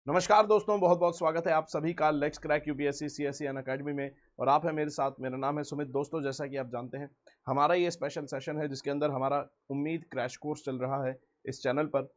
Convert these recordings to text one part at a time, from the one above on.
नमस्कार दोस्तों, बहुत बहुत स्वागत है आप सभी का let's crack UPSC CSC Unacademy में। और आप हैं मेरे साथ। मेरा नाम है सुमित। दोस्तों, जैसा कि आप जानते हैं, हमारा ये स्पेशल सेशन है जिसके अंदर हमारा उम्मीद क्रैश कोर्स चल रहा है इस चैनल पर।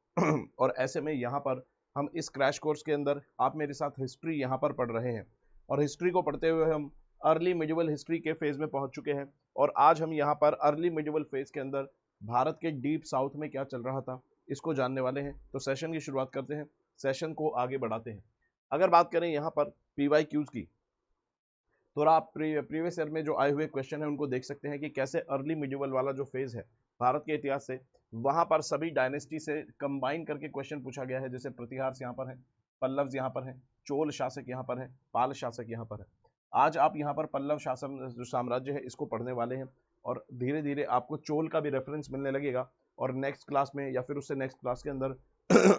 और ऐसे में यहाँ पर हम इस क्रैश कोर्स के अंदर आप मेरे साथ हिस्ट्री यहाँ पर पढ़ रहे हैं। और हिस्ट्री को पढ़ते हुए हम अर्ली मिडिवल हिस्ट्री के फेज में पहुंच चुके हैं। और आज हम यहाँ पर अर्ली मिडिवल फेज के अंदर भारत के डीप साउथ में क्या चल रहा था इसको जानने वाले हैं। तो सेशन की शुरुआत करते हैं, सेशन को आगे बढ़ाते हैं। अगर बात करें यहाँ पर पीवाई क्यूज की, तो आप प्रीवियस ईयर में जो आए हुए क्वेश्चन है उनको देख सकते हैं कि कैसे अर्ली मिडिवल वाला जो फेज है भारत के इतिहास से, वहां पर सभी डायनेस्टी से कंबाइन करके क्वेश्चन पूछा गया है। जैसे प्रतिहार्स यहाँ पर है, पल्लव्स यहाँ पर है, चोल शासक यहाँ पर है, पाल शासक यहाँ पर है। आज आप यहाँ पर पल्लव शासन जो साम्राज्य है इसको पढ़ने वाले हैं। और धीरे धीरे आपको चोल का भी रेफरेंस मिलने लगेगा। और नेक्स्ट क्लास में या फिर उससे नेक्स्ट क्लास के अंदर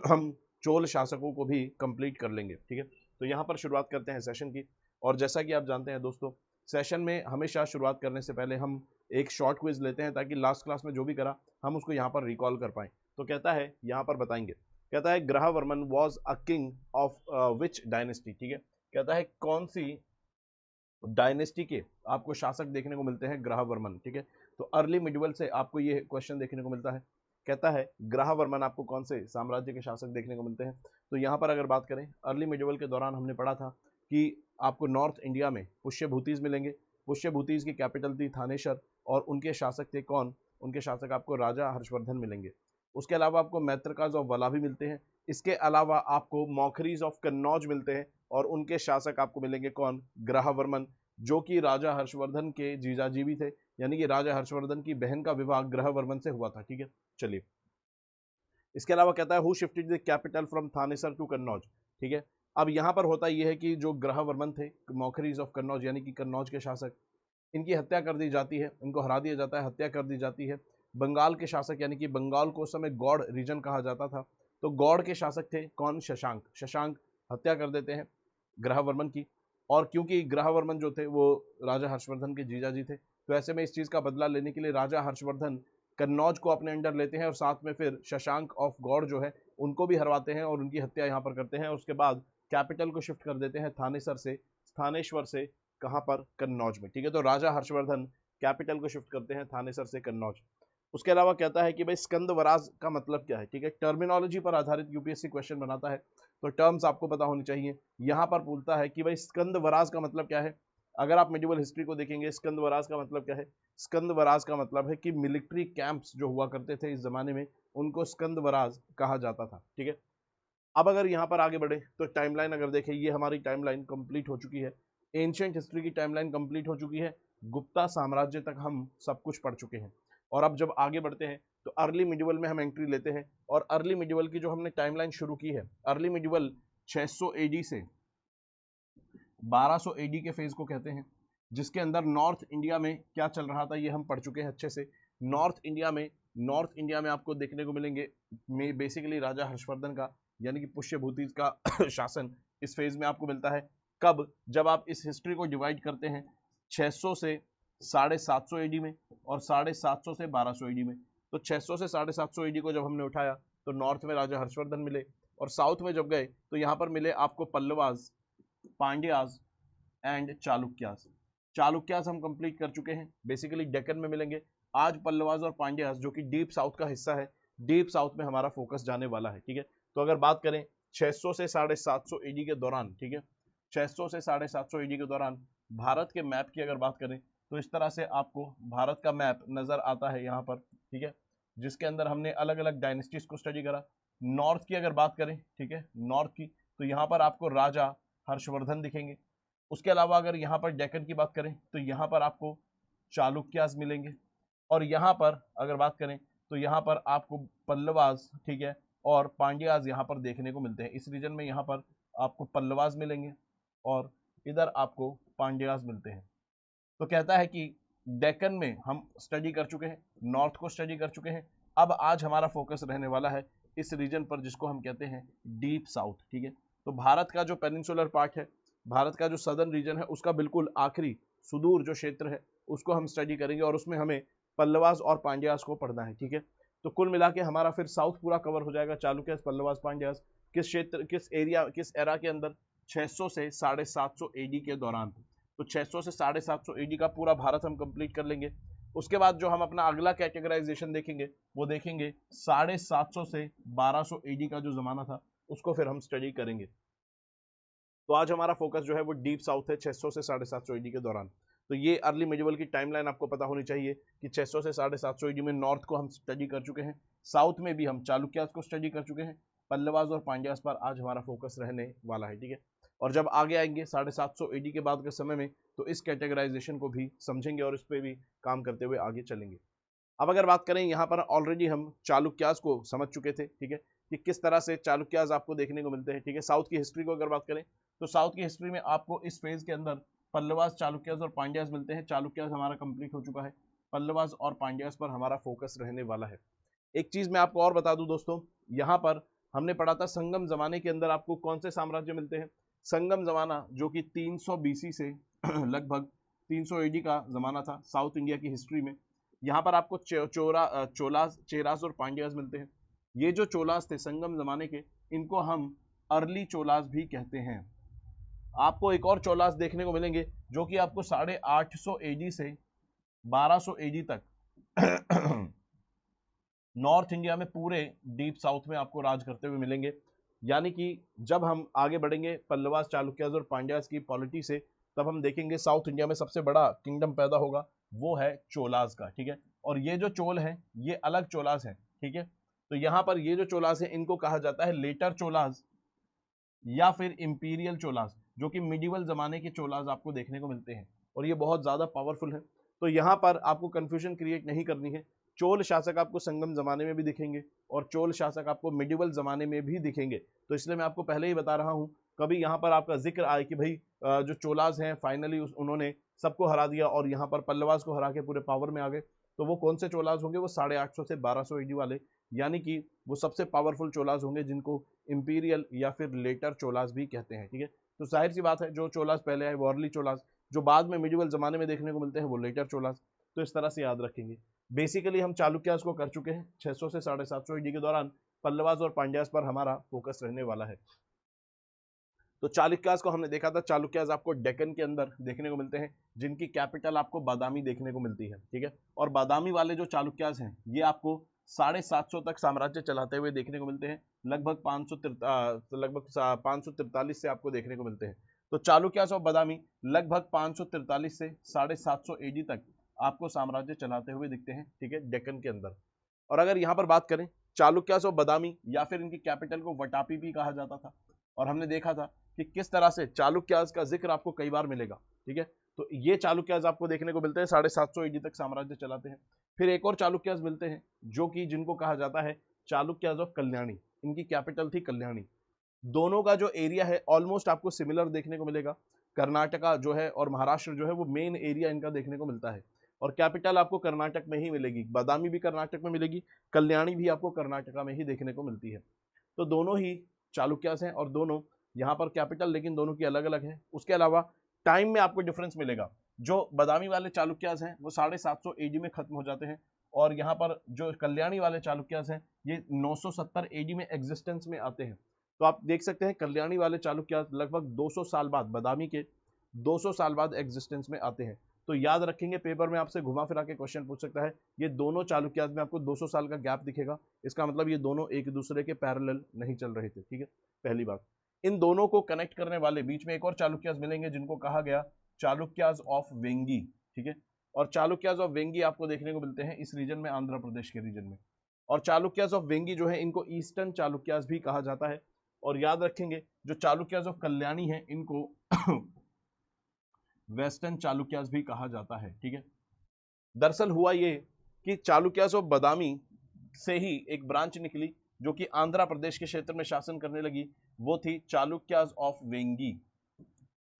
हम चोल शासकों को भी कंप्लीट कर लेंगे। ठीक है, तो यहाँ पर शुरुआत करते हैं सेशन की। और जैसा कि आप जानते हैं दोस्तों, सेशन में हमेशा शुरुआत करने से पहले हम एक शॉर्ट क्विज लेते हैं ताकि लास्ट क्लास में जो भी करा हम उसको यहाँ पर रिकॉल कर पाएं। तो कहता है यहाँ पर बताएंगे, कहता है Grahavarman was a king of which dynasty. ठीक है, कहता है कौन सी डायनेस्टी के आपको शासक देखने को मिलते हैं ग्रहवर्मन। ठीक है, तो अर्ली मिडिवल से आपको ये क्वेश्चन देखने को मिलता है। कहता है ग्रहवर्मन आपको कौन से साम्राज्य के शासक देखने को मिलते हैं। तो यहाँ पर अगर बात करें, अर्ली मिडिवल के दौरान हमने पढ़ा था कि आपको नॉर्थ इंडिया में पुष्यभूतिज मिलेंगे। पुष्यभूतिज की कैपिटल थी थानेश्वर और उनके शासक थे कौन, उनके शासक आपको राजा हर्षवर्धन मिलेंगे। उसके अलावा आपको मैत्रकाज ऑफ वलाभी मिलते हैं। इसके अलावा आपको मौखरीज ऑफ कन्नौज मिलते हैं और उनके शासक आपको मिलेंगे कौन, ग्रहवर्मन, जो कि राजा हर्षवर्धन के जीजाजी भी थे। यानी कि राजा हर्षवर्धन की बहन का विवाह ग्रहवर्मन से हुआ था। ठीक है, चलिए। इसके अलावा कहता है who shifted the capital from Thanesar to Kannauj. ठीक है, अब यहाँ पर होता यह है कि जो ग्रहवर्मन थे, मौखरीज ऑफ कन्नौज यानी कि कन्नौज के शासक, इनकी हत्या कर दी जाती है, इनको हरा दिया जाता है, हत्या कर दी जाती है। बंगाल के शासक यानी कि बंगाल को उस समय गौड़ रीजन कहा जाता था, तो गौड़ के शासक थे कौन, शशांक। शशांक हत्या कर देते हैं ग्रहवर्मन की। और क्योंकि ग्रहवर्मन जो थे वो राजा हर्षवर्धन के जीजाजी थे, तो ऐसे में इस चीज का बदला लेने के लिए राजा हर्षवर्धन कन्नौज को अपने अंडर लेते हैं और साथ में फिर शशांक ऑफ गौड़ जो है उनको भी हरवाते हैं और उनकी हत्या यहाँ पर करते हैं। और उसके बाद कैपिटल को शिफ्ट कर देते हैं थानेसर से, थानेश्वर से, कहां पर, कन्नौज में। ठीक है, तो राजा हर्षवर्धन कैपिटल को शिफ्ट करते हैं थानेसर से कन्नौज। उसके अलावा कहता है कि भाई स्कंदवराज का मतलब क्या है। ठीक है, टर्मिनोलॉजी पर आधारित यूपीएससी क्वेश्चन बनाता है, तो टर्म्स आपको पता होनी चाहिए। यहाँ पर पूछता है कि भाई स्कंदवराज का मतलब क्या है। अगर आप मेडिवल हिस्ट्री को देखेंगे, स्कंदवराज का मतलब क्या है। स्कंदवराज का मतलब है कि मिलिट्री कैंप्स जो हुआ करते थे इस जमाने में, उनको स्कंदवराज कहा जाता था। ठीक है, अब अगर यहाँ पर आगे बढ़े तो टाइमलाइन अगर देखें, ये हमारी टाइमलाइन कंप्लीट हो चुकी है। एंशिएंट हिस्ट्री की टाइमलाइन कंप्लीट हो चुकी है। गुप्ता साम्राज्य तक हम सब कुछ पढ़ चुके हैं। और अब जब आगे बढ़ते हैं तो अर्ली मिडिवल में हम एंट्री लेते हैं। और अर्ली मिडिवल की जो हमने टाइमलाइन शुरू की है, अर्ली मिडिवल 600 एडी से 1200 एडी के फेज को कहते हैं, जिसके अंदर नॉर्थ इंडिया में क्या चल रहा था ये हम पढ़ चुके हैं अच्छे से। नॉर्थ इंडिया में आपको देखने को मिलेंगे बेसिकली राजा हर्षवर्धन का यानी कि पुष्यभूति का शासन इस फेज में आपको मिलता है। कब, जब आप इस हिस्ट्री को डिवाइड करते हैं 600 से 750 एडी में और 750 से 1200 एडी में। तो 600 से 750 एडी को जब हमने उठाया तो नॉर्थ में राजा हर्षवर्धन मिले, और साउथ में जब गए तो यहाँ पर मिले आपको पल्लवास, पांड्यास एंड चालुक्यास। चालुक्यास हम कंप्लीट कर चुके हैं, बेसिकली डेक्कन में मिलेंगे। आज पल्लवास और पांड्यास जो कि डीप साउथ का हिस्सा है, डीप साउथ में हमारा फोकस जाने वाला है। ठीक है, तो अगर बात करें 600 से 750 एडी के दौरान, ठीक है, 600 से 750 एडी के दौरान भारत के मैप की अगर बात करें तो इस तरह से आपको भारत का मैप नजर आता है यहाँ पर। ठीक है, जिसके अंदर हमने अलग अलग डायनेस्टीज को स्टडी करा। नॉर्थ की अगर बात करें, ठीक है, नॉर्थ की, तो यहाँ पर आपको राजा हर्षवर्धन दिखेंगे। उसके अलावा अगर यहाँ पर डेक्कन की बात करें तो यहाँ पर आपको चालुक्यास मिलेंगे। और यहाँ पर अगर बात करें तो यहाँ पर आपको पल्लवास, ठीक है, और पांड्यास यहाँ पर देखने को मिलते हैं। इस रीजन में यहाँ पर आपको पल्लवास मिलेंगे और इधर आपको पांड्यास मिलते हैं। तो कहता है कि डेक्कन में हम स्टडी कर चुके हैं, नॉर्थ को स्टडी कर चुके हैं। अब आज हमारा फोकस रहने वाला है इस रीजन पर जिसको हम कहते हैं डीप साउथ। ठीक है, तो भारत का जो पेनिनसुलर पार्ट है, भारत का जो सदर्न रीजन है, उसका बिल्कुल आखिरी सुदूर जो क्षेत्र है उसको हम स्टडी करेंगे और उसमें हमें पल्लवास और पांड्यास को पढ़ना है। ठीक है, तो कुल मिला के हमारा फिर साउथ पूरा कवर हो जाएगा, चालुक्य, पल्लवास, पांड्यास। किस क्षेत्र, किस एरिया, किस एरा के अंदर, 600 से 750 एडी के दौरान। तो 600 से 750 एडी का पूरा भारत हम कंप्लीट कर लेंगे। उसके बाद जो हम अपना अगला कैटेगराइजेशन देखेंगे वो देखेंगे 750 से 1200 एडी का जो जमाना था उसको फिर हम स्टडी करेंगे। तो आज हमारा फोकस जो है वो डीप साउथ है, 600 से 750 एडी के दौरान। तो ये अर्ली मिडिवल की टाइमलाइन आपको पता होनी चाहिए कि 600 से 750 एडी में नॉर्थ को हम स्टडी कर चुके हैं, साउथ में भी हम चालुक्यास को स्टडी कर चुके हैं, पल्लवास और पांड्यास पर आज हमारा फोकस रहने वाला है, ठीक है। और जब आगे आएंगे 750 एडी के बाद के समय में तो इस कैटेगराइजेशन को भी समझेंगे और इस पर भी काम करते हुए आगे चलेंगे। अब अगर बात करें, यहाँ पर ऑलरेडी हम चालुक्यास को समझ चुके थे, ठीक है, कि किस तरह से चालुक्यास आपको देखने को मिलते हैं, ठीक है। साउथ की हिस्ट्री को अगर बात करें तो साउथ की हिस्ट्री में आपको इस फेज के अंदर पल्लवास, चालुक्यास और पांड्यास मिलते हैं। चालुक्यास हमारा कंप्लीट हो चुका है, पल्लवास और पांड्यास पर हमारा फोकस रहने वाला है। एक चीज मैं आपको और बता दूं दोस्तों, यहाँ पर हमने पढ़ा था संगम जमाने के अंदर आपको कौन से साम्राज्य मिलते हैं। संगम जमाना जो कि 300 बीसी से लगभग 300 एडी का जमाना था साउथ इंडिया की हिस्ट्री में। यहाँ पर आपको चोलास, चेरास और पांड्यास मिलते हैं। ये जो चोलास थे संगम जमाने के, इनको हम अर्ली चोलास भी कहते हैं। आपको एक और चोलास देखने को मिलेंगे जो कि आपको 850 एडी से 1200 एडी तक नॉर्थ इंडिया में पूरे डीप साउथ में आपको राज करते हुए मिलेंगे। यानी कि जब हम आगे बढ़ेंगे पल्लवास, चालुक्यास और पांड्यास की पॉलिटी से, तब हम देखेंगे साउथ इंडिया में सबसे बड़ा किंगडम पैदा होगा, वो है चोलास का, ठीक है। और ये जो चोल है ये अलग चोलास है, ठीक है। तो यहाँ पर ये जो चोलास है इनको कहा जाता है लेटर चोलास या फिर इंपीरियल चोलास, जो कि मिडिवल जमाने के चोलास आपको देखने को मिलते हैं और ये बहुत ज्यादा पावरफुल है। तो यहाँ पर आपको कंफ्यूजन क्रिएट नहीं करनी है। चोल शासक आपको संगम जमाने में भी दिखेंगे और चोल शासक आपको मिडिवल जमाने में भी दिखेंगे। तो इसलिए मैं आपको पहले ही बता रहा हूँ, कभी यहाँ पर आपका जिक्र आए कि भाई जो चोलास हैं फाइनली उन्होंने सबको हरा दिया और यहाँ पर पल्लवास को हरा के पूरे पावर में आ गए, तो वो कौन से चोलास होंगे? वो 850 से 1200 एडी वाले, यानी कि वो सबसे पावरफुल चोलास होंगे जिनको इंपीरियल या फिर लेटर चोलास भी कहते हैं, ठीक है। तो जाहिर सी बात है जो चोलास पहले आए वो अर्ली चोलास, जो बाद में मिडिवल जमाने में देखने को मिलते हैं वो लेटर चोलास। तो इस तरह से याद रखेंगे। बेसिकली हम चालुक्यास को कर चुके हैं, 600 से 750 एडी के दौरान पल्लवास और पांड्यास पर हमारा फोकस रहने वाला है। तो चालुक्यास को हमने देखा था, चालुक्यास आपको डेक्कन के अंदर देखने को मिलते हैं जिनकी कैपिटल आपको बादामी देखने को मिलती है, ठीक है। और बादामी वाले जो चालुक्यास हैं ये आपको 750 तक साम्राज्य चलाते हुए देखने को मिलते हैं, लगभग 543 से आपको देखने को मिलते हैं। तो चालुक्यास और बादामी लगभग 543 से 750 एडी तक आपको साम्राज्य चलाते हुए दिखते हैं, ठीक है, डेक्कन के अंदर। और अगर यहाँ पर बात करें चालुक्यास और बादामी या फिर इनकी कैपिटल को वटापी भी कहा जाता था, और हमने देखा था कि किस तरह से चालुक्यास का जिक्र आपको कई बार मिलेगा, ठीक है। तो ये चालुक्यास आपको देखने को मिलते हैं 750 एडी तक साम्राज्य चलाते हैं। फिर एक और चालुक्यास मिलते हैं जो कि जिनको कहा जाता है चालुक्यास ऑफ कल्याणी, इनकी कैपिटल थी कल्याणी। दोनों का जो एरिया है ऑलमोस्ट आपको सिमिलर देखने को मिलेगा। कर्नाटका जो है और महाराष्ट्र जो है वो मेन एरिया इनका देखने को मिलता है और कैपिटल आपको कर्नाटक में ही मिलेगी। बादामी भी कर्नाटक में मिलेगी, कल्याणी भी आपको कर्नाटका में ही देखने को मिलती है। तो दोनों ही चालुक्यास हैं और दोनों यहाँ पर कैपिटल लेकिन दोनों की अलग अलग है। उसके अलावा टाइम में आपको डिफरेंस मिलेगा। जो बादामी वाले चालुक्यास हैं वो 750 एडी में खत्म हो जाते हैं और यहाँ पर जो कल्याणी वाले चालुक्यास हैं ये 970 एडी में एग्जिस्टेंस में आते हैं। तो आप देख सकते हैं कल्याणी वाले चालुक्यास लगभग 200 साल बाद, बादामी के 200 साल बाद एग्जिस्टेंस में आते हैं। तो याद रखेंगे, पेपर में आपसे घुमा फिरा के क्वेश्चन पूछ सकता है। ये दोनों चालुक्यास में आपको 200 साल का गैप दिखेगा, इसका मतलब ये दोनों एक दूसरे के पैरेलल नहीं चल रहे थे, ठीक है, पहली बात। इन दोनों को कनेक्ट करने वाले बीच में एक और चालुक्यास मिलेंगे जिनको कहा गया चालुक्यास ऑफ वेंगी, ठीक है। और चालुक्यास ऑफ वेंगी आपको देखने को मिलते हैं इस रीजन में, आंध्र प्रदेश के रीजन में। और चालुक्यास ऑफ वेंगी जो है इनको ईस्टर्न चालुक्यास भी कहा जाता है। और याद रखेंगे जो चालुक्यास ऑफ कल्याणी है इनको वेस्टर्न चालुक्यास भी कहा जाता है, ठीक है। दरअसल हुआ ये कि चालुक्यास ऑफ बादामी से ही एक ब्रांच निकली जो कि आंध्र प्रदेश के क्षेत्र में शासन करने लगी, वो थी चालुक्यास ऑफ वेंगी।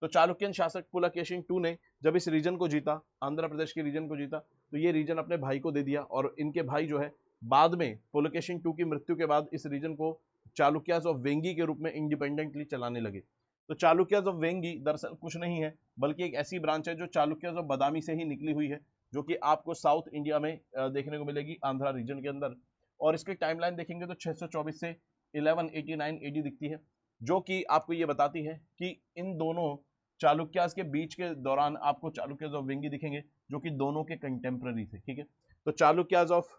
तो चालुक्यन शासक पुलकेशिन II ने जब इस रीजन को जीता, आंध्र प्रदेश के रीजन को जीता, तो ये रीजन अपने भाई को दे दिया और इनके भाई जो है बाद में पुलकेशिन II की मृत्यु के बाद इस रीजन को चालुक्यास ऑफ वेंगी के रूप में इंडिपेंडेंटली चलाने लगे। तो चालुक्यास ऑफ वेंगी दरअसल कुछ नहीं है बल्कि एक ऐसी ब्रांच है जो चालुक्यास ऑफ बादामी से ही निकली हुई है, जो कि आपको साउथ इंडिया में देखने को मिलेगी, आंध्रा रीजन के अंदर। और इसकी टाइमलाइन देखेंगे तो 624 से 1189 AD दिखती है, जो कि आपको ये बताती है कि इन दोनों चालुक्यास के बीच के दौरान आपको चालुक्यास ऑफ वेंगी दिखेंगे, जो कि दोनों के कंटेम्पररी थे। ठीक है, तो चालुक्यास ऑफ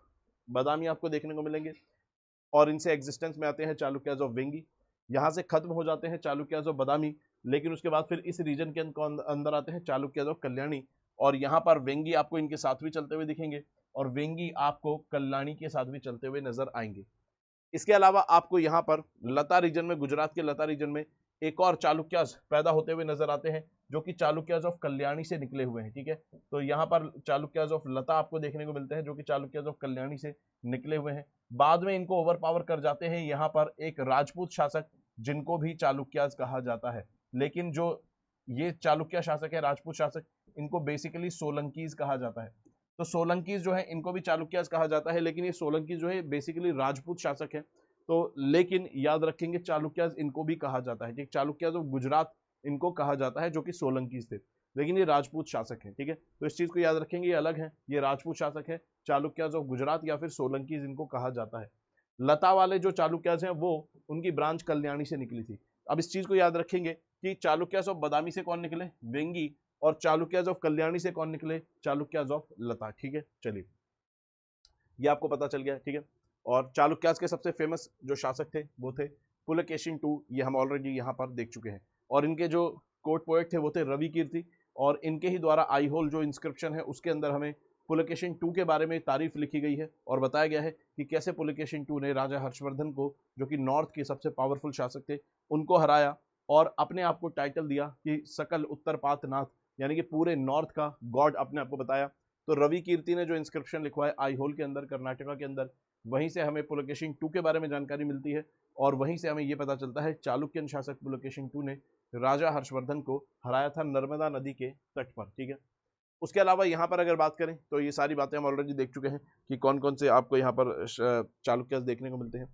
बादामी आपको देखने को मिलेंगे और इनसे एग्जिस्टेंस में आते हैं चालुक्यास ऑफ वेंगी। यहाँ से खत्म हो जाते हैं चालुक्यास ऑफ बादामी, लेकिन उसके बाद फिर इस रीजन के अंदर आते हैं चालुक्यास ऑफ कल्याणी, और यहाँ पर वेंगी आपको इनके साथ भी चलते हुए दिखेंगे और वेंगी आपको कल्याणी के साथ भी चलते हुए नजर आएंगे। इसके अलावा आपको यहाँ पर लता रीजन में, गुजरात के लता रीजन में एक और चालुक्यास पैदा होते हुए नजर आते हैं, जो कि चालुक्यास ऑफ कल्याणी से निकले हुए हैं। ठीक है, तो यहाँ पर चालुक्यास ऑफ लता आपको देखने को मिलते हैं, जो कि चालुक्यास ऑफ कल्याणी से निकले हुए हैं। बाद में इनको ओवर पावर कर जाते हैं यहाँ पर एक राजपूत शासक, जिनको भी चालुक्यास कहा जाता है, लेकिन जो ये चालुक्य शासक है, राजपूत शासक, इनको बेसिकली सोलंकीज कहा जाता है। तो सोलंकीज जो है इनको भी चालुक्यास कहा जाता है, लेकिन ये सोलंकी जो है बेसिकली राजपूत शासक है। तो लेकिन याद रखेंगे चालुक्यास इनको भी कहा जाता है। ठीक, चालुक्यास ऑफ गुजरात इनको कहा जाता है, जो कि सोलंकीज थे, लेकिन ये राजपूत शासक है। ठीक है, तो इस चीज को याद रखेंगे, ये अलग है, ये राजपूत शासक है। चालुक्यास ऑफ गुजरात या फिर सोलंकीज इनको कहा जाता है। लता वाले जो चालुक्यास हैं वो उनकी ब्रांच कल्याणी से निकली थी। अब इस चीज को याद रखेंगे कि चालुक्यास ऑफ बादामी से कौन निकले, वेंगी, और चालुक्यास ऑफ कल्याणी से कौन निकले, चालुक्यास ऑफ लता। ठीक है, चलिए ये आपको पता चल गया। ठीक है, और चालुक्यास के सबसे फेमस जो शासक थे वो थे पुलकेशिन II, ये हम ऑलरेडी यहाँ पर देख चुके हैं, और इनके जो कोर्ट पोएट थे वो थे रवि कीर्ति, और इनके ही द्वारा आईहोल जो इंस्क्रिप्शन है उसके अंदर हमें पुलकेशिन II के बारे में तारीफ लिखी गई है और बताया गया है कि कैसे पुलकेशिन II ने राजा हर्षवर्धन को, जो कि नॉर्थ के सबसे पावरफुल शासक थे, उनको हराया और अपने आप को टाइटल दिया कि सकल उत्तरपात नाथ, यानी कि पूरे नॉर्थ का गॉड अपने आप को बताया। तो रवि कीर्ति ने जो इंस्क्रिप्शन लिखवाया आईहोल के अंदर, कर्नाटका के अंदर, वहीं से हमें पुलकेशिन II के बारे में जानकारी मिलती है, और वहीं से हमें यह पता चलता है चालुक्यन शासक पुलकेशिन II ने राजा हर्षवर्धन को हराया था नर्मदा नदी के तट पर। ठीक है, उसके अलावा यहाँ पर अगर बात करें तो ये सारी बातें हम ऑलरेडी देख चुके हैं कि कौन कौन से आपको यहाँ पर चालुक्यास देखने को मिलते हैं।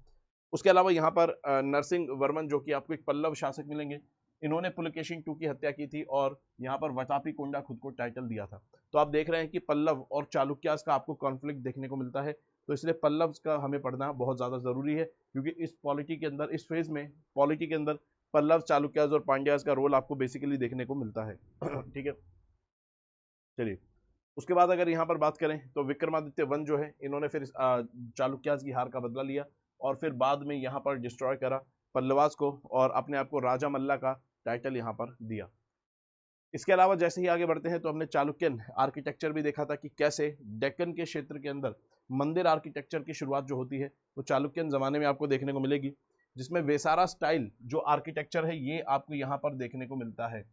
उसके अलावा यहाँ पर नरसिंह वर्मन, जो कि आपको एक पल्लव शासक मिलेंगे, इन्होंने पुलकेशिन II की हत्या की थी और यहाँ पर वटापी कोंडा खुद को टाइटल दिया था। तो आप देख रहे हैं कि पल्लव और चालुक्यास का आपको कॉन्फ्लिक्ट देखने को मिलता है, तो इसलिए पल्लव का हमें पढ़ना बहुत ज्यादा जरूरी है, क्योंकि इस पॉलिटी के अंदर, इस फेज में पॉलिटी के अंदर पल्लव, चालुक्यास और पांड्यास का रोल आपको बेसिकली देखने को मिलता है। ठीक है, चलिए उसके बाद अगर यहाँ पर बात करें तो विक्रमादित्य वन जो है, इन्होंने फिर चालुक्यास की हार का बदला लिया और फिर बाद में यहाँ पर डिस्ट्रॉय करा पल्लवास को और अपने आप को राजा मल्ला का टाइटल यहाँ पर दिया। इसके अलावा जैसे ही आगे बढ़ते हैं तो हमने चालुक्यन आर्किटेक्चर भी देखा था कि कैसे डेक्कन के क्षेत्र के अंदर मंदिर आर्किटेक्चर की शुरुआत जो होती है वो चालुक्यन जमाने में आपको देखने को मिलेगी, जिसमें वेसारा स्टाइल जो आर्किटेक्चर है ये आपको यहाँ पर देखने को मिलता है।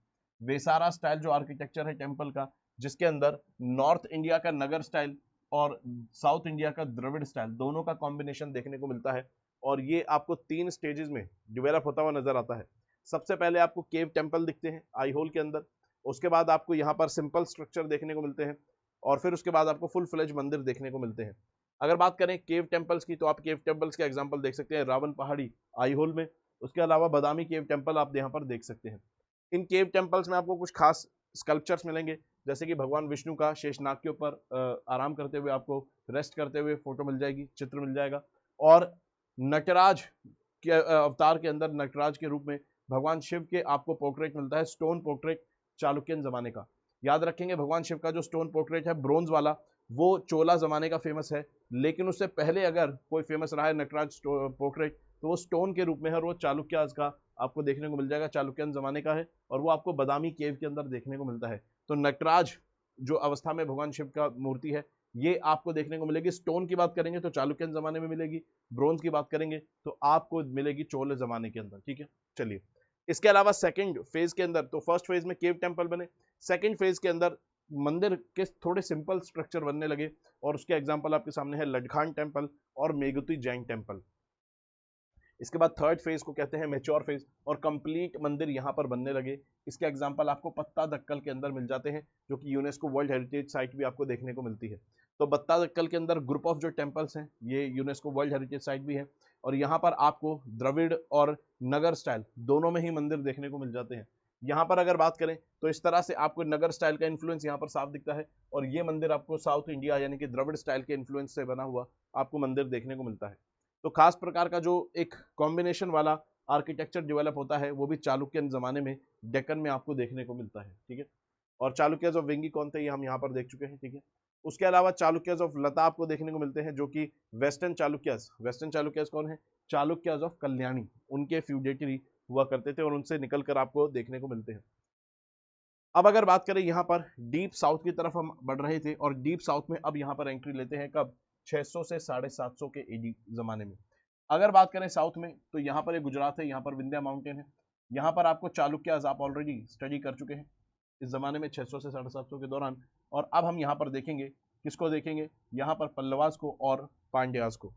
वेसारा स्टाइल जो आर्किटेक्चर है टेम्पल का, जिसके अंदर नॉर्थ इंडिया का नगर स्टाइल और साउथ इंडिया का द्रविड़ स्टाइल दोनों का कॉम्बिनेशन देखने को मिलता है, और ये आपको 3 स्टेजेस में डेवलप होता हुआ नजर आता है। सबसे पहले आपको केव टेम्पल दिखते हैं आईहोल के अंदर, उसके बाद आपको यहाँ पर सिंपल स्ट्रक्चर देखने को मिलते हैं, और फिर उसके बाद आपको फुल फ्लेज मंदिर देखने को मिलते हैं। अगर बात करें केव टेम्पल्स की तो आप केव टेम्पल्स के एग्जांपल देख सकते हैं रावण पहाड़ी आईहोल में, उसके अलावा बादामी केव टेम्पल आप यहाँ पर देख सकते हैं। इन केव टेम्पल्स में आपको कुछ खास स्कल्पचर्स मिलेंगे, जैसे कि भगवान विष्णु का शेषनाग के ऊपर आराम करते हुए, आपको रेस्ट करते हुए फोटो मिल जाएगी, चित्र मिल जाएगा, और नटराज के अवतार के अंदर नटराज के रूप में भगवान शिव के आपको पोर्ट्रेट मिलता है, स्टोन पोर्ट्रेट चालुक्यन जमाने का। याद रखेंगे भगवान शिव का जो स्टोन पोर्ट्रेट है ब्रोंज वाला, वो चोला जमाने का फेमस है, लेकिन उससे पहले अगर कोई फेमस रहा है नटराज पोर्ट्रेट तो वो स्टोन के रूप में है, और वो चालुक्यास का आपको देखने को मिल जाएगा, चालुक्यन जमाने का है, और वो आपको बादामी केव के अंदर देखने को मिलता है। तो नटराज जो अवस्था में भगवान शिव का मूर्ति है ये आपको देखने को मिलेगी। स्टोन की बात करेंगे तो चालुक्यन जमाने में मिलेगी, ब्रोंज की बात करेंगे तो आपको मिलेगी चोल जमाने के अंदर। ठीक है, चलिए इसके अलावा सेकंड फेज के अंदर, तो फर्स्ट फेज में केव टेम्पल बने, सेकंड फेज के अंदर मंदिर के थोड़े सिंपल स्ट्रक्चर बनने लगे, और उसके एग्जांपल आपके सामने है लडखान टेम्पल और मेघुती जैन टेम्पल। इसके बाद थर्ड फेज को कहते हैं मैच्योर फेज, और कंप्लीट मंदिर यहाँ पर बनने लगे। इसके एग्जांपल आपको पत्ता दक्कल के अंदर मिल जाते हैं, जो कि यूनेस्को वर्ल्ड हेरिटेज साइट भी आपको देखने को मिलती है। तो बत्ता दक्कल के अंदर ग्रुप ऑफ जो टेम्पल्स हैं ये यूनेस्को वर्ल्ड हेरिटेज साइट भी है, और यहाँ पर आपको द्रविड़ और नगर स्टाइल दोनों में ही मंदिर देखने को मिल जाते हैं। यहाँ पर अगर बात करें तो इस तरह से आपको नगर स्टाइल का इन्फ्लुएंस यहाँ पर साफ दिखता है, और ये मंदिर आपको साउथ इंडिया यानी कि द्रविड़ स्टाइल के इन्फ्लुएंस से बना हुआ आपको मंदिर देखने को मिलता है। तो खास प्रकार का जो एक कॉम्बिनेशन वाला आर्किटेक्चर डेवलप होता है वो भी चालुक्यन जमाने में डेक्कन में आपको देखने को मिलता है, ठीक है। और चालुक्यज ऑफ वेंगी कौन थे ये हम यहाँ पर देख चुके हैं, ठीक है। उसके अलावा चालुक्यज ऑफ लता आपको देखने को मिलते हैं, जो कि वेस्टर्न चालुक्यज कौन है, चालुक्यज ऑफ कल्याणी, उनके फ्यूडेटरी हुआ करते थे और उनसे निकलकर आपको देखने को मिलते हैं। अब अगर बात करें यहाँ पर डीप साउथ की तरफ हम बढ़ रहे थे और डीप साउथ में अब यहाँ पर एंट्री लेते हैं कब, 600 से 750 के एडी जमाने में। अगर बात करें साउथ में तो यहाँ पर एक गुजरात है, यहाँ पर विंध्या माउंटेन है, यहाँ पर आपको चालुक्याज आप ऑलरेडी स्टडी कर चुके हैं इस जमाने में 600 से 750 के दौरान। और अब हम यहाँ पर देखेंगे, किसको देखेंगे, यहाँ पर पल्लवास को और पांड्यास को।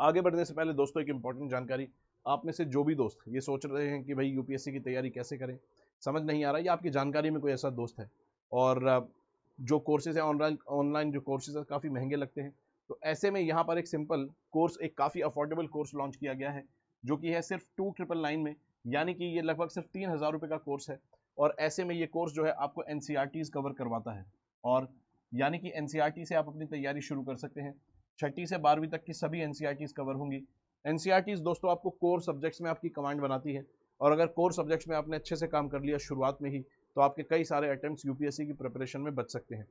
आगे बढ़ने से पहले दोस्तों एक इंपॉर्टेंट जानकारी, आप में से जो भी दोस्त ये सोच रहे हैं कि भाई यूपीएससी की तैयारी कैसे करें, समझ नहीं आ रहा, या आपकी जानकारी में कोई ऐसा दोस्त है और जो कोर्सेज है ऑनलाइन जो कोर्सेज है काफ़ी महंगे लगते हैं, तो ऐसे में यहाँ पर एक सिंपल कोर्स, एक काफ़ी अफोर्डेबल कोर्स लॉन्च किया गया है, जो कि है सिर्फ 2999 में, यानी कि ये लगभग सिर्फ 3000 रुपये का कोर्स है। और ऐसे में ये कोर्स जो है आपको एनसीईआरटीज कवर करवाता है, और यानी कि एनसीईआरटी से आप अपनी तैयारी शुरू कर सकते हैं। 6ठी से 12वीं तक की सभी एनसीईआरटीज कवर होंगी। एनसीईआरटीज दोस्तों आपको कोर सब्जेक्ट्स में आपकी कमांड बनाती है, और अगर कोर सब्जेक्ट्स में आपने अच्छे से काम कर लिया शुरुआत में ही, तो आपके कई सारे अटेम्प्ट्स यूपीएससी की प्रिपरेशन में बच सकते हैं।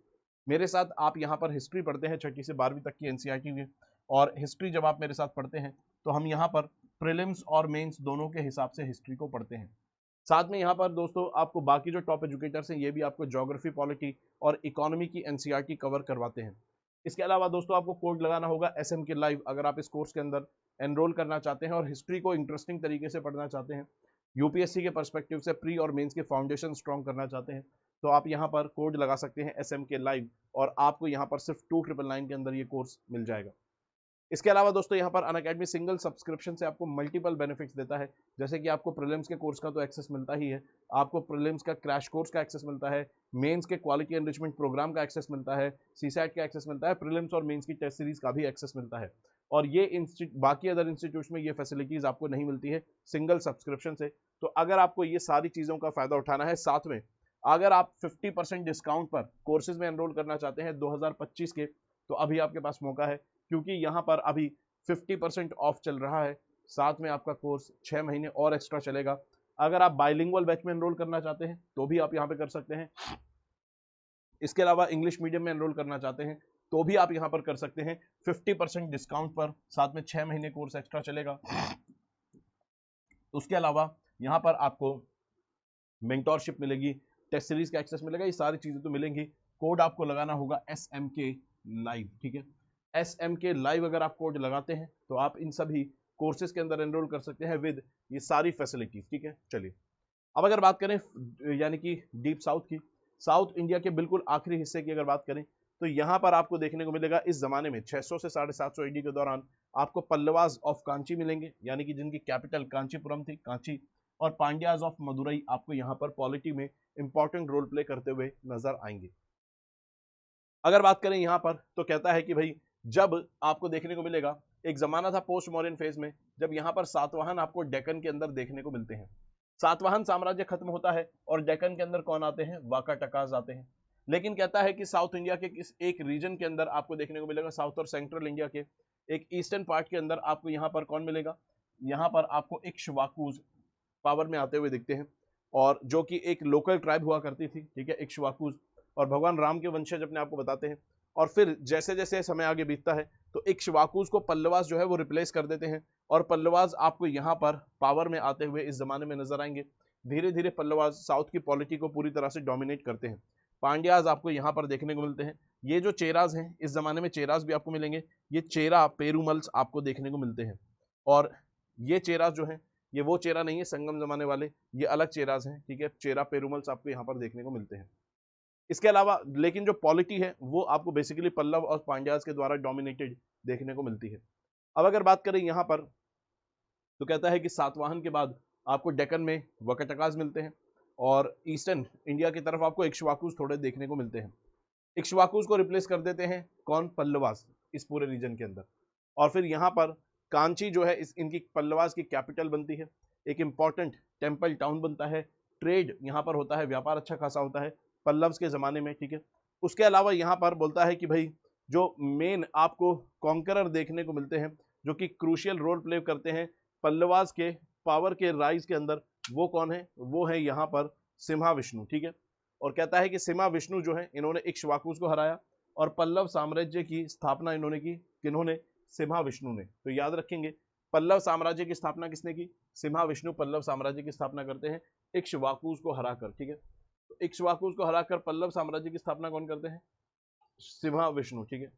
मेरे साथ आप यहाँ पर हिस्ट्री पढ़ते हैं 6ठी से 12वीं तक की एनसीईआरटी में, और हिस्ट्री जब आप मेरे साथ पढ़ते हैं तो हम यहाँ पर प्रीलिम्स और मेंस दोनों के हिसाब से हिस्ट्री को पढ़ते हैं। साथ में यहाँ पर दोस्तों आपको बाकी जो टॉप एजुकेटर्स हैं ये भी आपको ज्योग्राफी, पॉलिटी और इकोनॉमी की एनसीईआरटी कवर करवाते हैं। इसके अलावा दोस्तों आपको कोड लगाना होगा SMK लाइव अगर आप इस कोर्स के अंदर एनरोल करना चाहते हैं और हिस्ट्री को इंटरेस्टिंग तरीके से पढ़ना चाहते हैं, यूपीएससी के पर्सपेक्टिव से प्री और मेंस के फाउंडेशन स्ट्रॉन्ग करना चाहते हैं, तो आप यहाँ पर कोड लगा सकते हैं SMK लाइव, और आपको यहाँ पर सिर्फ 2999 के अंदर ये कोर्स मिल जाएगा। इसके अलावा दोस्तों यहाँ पर अनअकैडमी सिंगल सब्सक्रिप्शन से आपको मल्टीपल बेनिफिट्स देता है, जैसे कि आपको प्रीलिम्स के कोर्स का तो एक्सेस मिलता ही है, आपको प्रीलिम्स का क्रैश कोर्स का एक्सेस मिलता है, मेंस के क्वालिटी एनरिचमेंट प्रोग्राम का एक्सेस मिलता है, सीसैट का एक्सेस मिलता है, प्रीलिम्स और मेंस की टेस्ट सीरीज का भी एक्सेस मिलता है। और ये बाकी अदर इंस्टीट्यूट्स में ये फैसिलिटीज आपको नहीं मिलती है सिंगल सब्सक्रिप्शन से। तो अगर आपको ये सारी चीज़ों का फायदा उठाना है, साथ में अगर आप 50% डिस्काउंट पर कोर्सेज में एनरोल करना चाहते हैं 2025 के, तो अभी आपके पास मौका है, क्योंकि यहाँ पर अभी 50% ऑफ चल रहा है। साथ में आपका कोर्स 6 महीने और एक्स्ट्रा चलेगा। अगर आप बाइलिंगुअल बैच में एनरोल करना चाहते हैं तो भी आप यहाँ पे कर सकते हैं। इसके अलावा इंग्लिश मीडियम में एनरोल करना चाहते हैं तो भी आप यहाँ पर कर सकते हैं 50% डिस्काउंट पर, साथ में 6 महीने कोर्स एक्स्ट्रा चलेगा। उसके अलावा यहाँ पर आपको मेंटोरशिप मिलेगी, टेस्ट सीरीज का एक्सेस मिलेगा, ये सारी चीजें तो मिलेंगी। कोड आपको लगाना होगा SMK लाइव, ठीक है। SMK लाइव अगर आप कोड लगाते हैं तो आप इन सभी कोर्सेज के अंदर एनरोल कर सकते हैं विद ये सारी फैसिलिटीज, ठीक है। चलिए अब अगर बात करें यानी कि डीप साउथ की, साउथ इंडिया के बिल्कुल आखिरी हिस्से की अगर बात करें, तो यहाँ पर आपको देखने को मिलेगा इस जमाने में 600 से 750 AD के दौरान आपको पल्लवास ऑफ कांची मिलेंगे, यानी कि जिनकी कैपिटल कांचीपुरम थी, कांची, और पांड्याज ऑफ मदुरई आपको यहाँ पर पॉलिटी में इंपॉर्टेंट रोल प्ले करते हुए नजर आएंगे। अगर बात करें यहाँ पर तो कहता है कि भाई जब आपको देखने को मिलेगा, एक जमाना था पोस्ट मॉडर्न फेज में जब यहाँ पर सातवाहन आपको डेक्कन के अंदर देखने को मिलते हैं। सातवाहन साम्राज्य खत्म होता है और डेक्कन के अंदर कौन आते हैं, वाकाटकास आते हैं। लेकिन कहता है कि साउथ इंडिया के किस एक रीजन के अंदर आपको देखने को मिलेगा, साउथ और सेंट्रल इंडिया के एक ईस्टर्न पार्ट के अंदर आपको यहाँ पर कौन मिलेगा, यहाँ पर आपको इक्ष्वाकुज पावर में आते हुए दिखते हैं, और जो कि एक लोकल ट्राइब हुआ करती थी, ठीक है, इक्ष्वाकुज, और भगवान राम के वंशज अपने आप को बताते हैं। और फिर जैसे जैसे समय आगे बीतता है तो इक्ष्वाकुज को पल्लवास जो है वो रिप्लेस कर देते हैं, और पल्लवास आपको यहाँ पर पावर में आते हुए इस जमाने में नजर आएंगे। धीरे धीरे पल्लवास साउथ की पॉलिटी को पूरी तरह से डोमिनेट करते हैं। पांड्याज आपको यहाँ पर देखने को मिलते हैं। ये जो चेराज हैं, इस जमाने में चेराज भी आपको मिलेंगे, ये चेरा पेरूमल्स आपको देखने को मिलते हैं। और ये चेराज जो है ये वो चेरा नहीं है संगम जमाने वाले, ये अलग चेराज हैं, ठीक है। चेरा पेरूमल्स आपको यहाँ पर देखने को मिलते हैं। इसके अलावा लेकिन जो पॉलिटी है वो आपको बेसिकली पल्लव और पांड्याज के द्वारा डोमिनेटेड देखने को मिलती है। अब अगर बात करें यहाँ पर तो कहता है कि सातवाहन के बाद आपको डेक्कन में वकटकास मिलते हैं, और ईस्टर्न इंडिया की तरफ आपको इक्ष्वाकुज थोड़े देखने को मिलते हैं। इक्ष्वाकुज को रिप्लेस कर देते हैं कौन, पल्लवास, इस पूरे रीजन के अंदर। और फिर यहाँ पर कांची जो है इनकी पल्लवास की कैपिटल बनती है, एक इंपॉर्टेंट टेम्पल टाउन बनता है, ट्रेड यहाँ पर होता है, व्यापार अच्छा खासा होता है पल्लव्स के जमाने में, ठीक है। उसके अलावा यहाँ पर बोलता है कि भाई जो मेन आपको कॉन्करर देखने को मिलते हैं, जो कि क्रूशियल रोल प्ले करते हैं पल्लवास के पावर के राइज के अंदर, वो कौन है? वो है यहाँ पर सिम्हाविष्णु, ठीक है। और कहता है कि सिम्हाविष्णु जो है इन्होंने इक्ष्वाकुस को हराया और पल्लव साम्राज्य की स्थापना इन्होंने की, किन्होंने? सिम्हाविष्णु ने। तो याद रखेंगे, पल्लव साम्राज्य की स्थापना किसने की? सिम्हाविष्णु पल्लव साम्राज्य की स्थापना करते हैं इक्ष्वाकुस को हराकर, ठीक है। तो इक्ष्वाकुस को हराकर पल्लव साम्राज्य की स्थापना कौन करते हैं? सिम्हाविष्णु, ठीक है।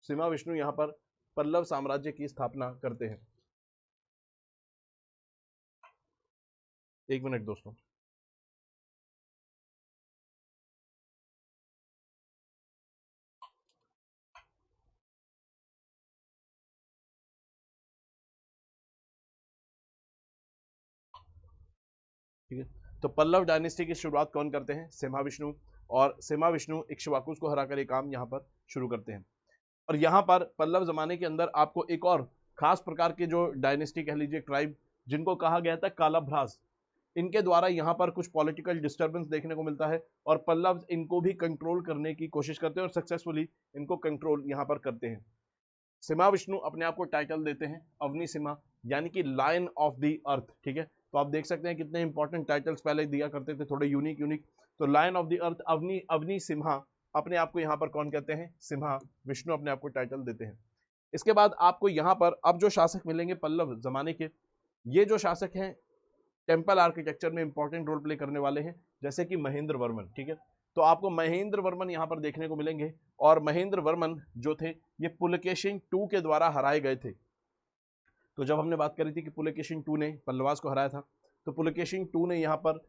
सिम्हाविष्णु यहाँ पर पल्लव साम्राज्य की स्थापना करते हैं। एक मिनट दोस्तों। ठीक है, तो पल्लव डायनेस्टी की शुरुआत कौन करते हैं? सिम्हाविष्णु। और सिम्हाविष्णु इक्ष्वाकुस को हराकर ये काम यहाँ पर शुरू करते हैं। और यहाँ पर पल्लव जमाने के अंदर आपको एक और खास प्रकार के जो डायनेस्टी कह लीजिए, ट्राइब, जिनको कहा गया था कालाभ्रास, इनके द्वारा यहाँ पर कुछ पॉलिटिकल डिस्टर्बेंस देखने को मिलता है और पल्लव इनको भी कंट्रोल करने की कोशिश करते हैं और सक्सेसफुली इनको कंट्रोल यहाँ पर करते हैं। सिम्हाविष्णु अपने आप को टाइटल देते हैं अवनी सिम्हा, यानी कि लायन ऑफ द अर्थ, ठीक है। तो आप देख सकते हैं कितने इंपॉर्टेंट टाइटल्स पहले दिया करते थे, थोड़े यूनिक। तो lion of the earth Avani Simha अपने आप को यहाँ पर कौन कहते हैं? सिम्हा विष्णु अपने आप को टाइटल देते हैं। इसके बाद आपको यहाँ पर अब जो शासक मिलेंगे पल्लव जमाने के, ये जो शासक हैं टेम्पल आर्किटेक्चर में इंपॉर्टेंट रोल प्ले करने वाले हैं, जैसे कि महेंद्र वर्मन, ठीक है। तो आपको महेंद्र वर्मन यहाँ पर देखने को मिलेंगे और महेंद्र वर्मन जो थे ये पुलकेशिन II के द्वारा हराए गए थे। तो जब हमने बात करी थी कि पुलकेशिन II ने पल्लवास को हराया था, तो पुलकेशिन II ने यहाँ पर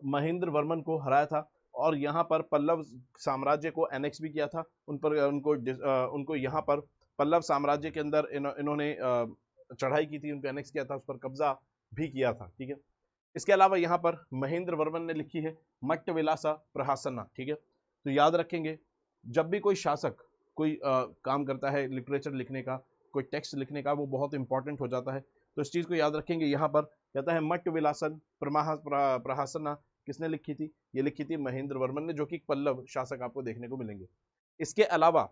महेंद्र वर्मन को हराया था और यहाँ पर पल्लव साम्राज्य को एनेक्स भी किया था, उनको यहाँ पर पल्लव साम्राज्य के अंदर इन्होंने चढ़ाई की थी, उनको एनेक्स किया था, उस पर कब्जा भी किया था, ठीक है। इसके अलावा यहाँ पर महेंद्र वर्मन ने लिखी है मट्ट विलासा प्रहासना, ठीक है। तो याद रखेंगे, जब भी कोई शासक कोई काम करता है लिटरेचर लिखने का, कोई टेक्स्ट लिखने का, वो बहुत इंपॉर्टेंट हो जाता है। तो इस चीज को याद रखेंगे। यहाँ पर कहता है मट्ट विलासन प्रहासना किसने लिखी थी? ये लिखी थी महेंद्र वर्मन ने, जो कि पल्लव शासक आपको देखने को मिलेंगे। इसके अलावा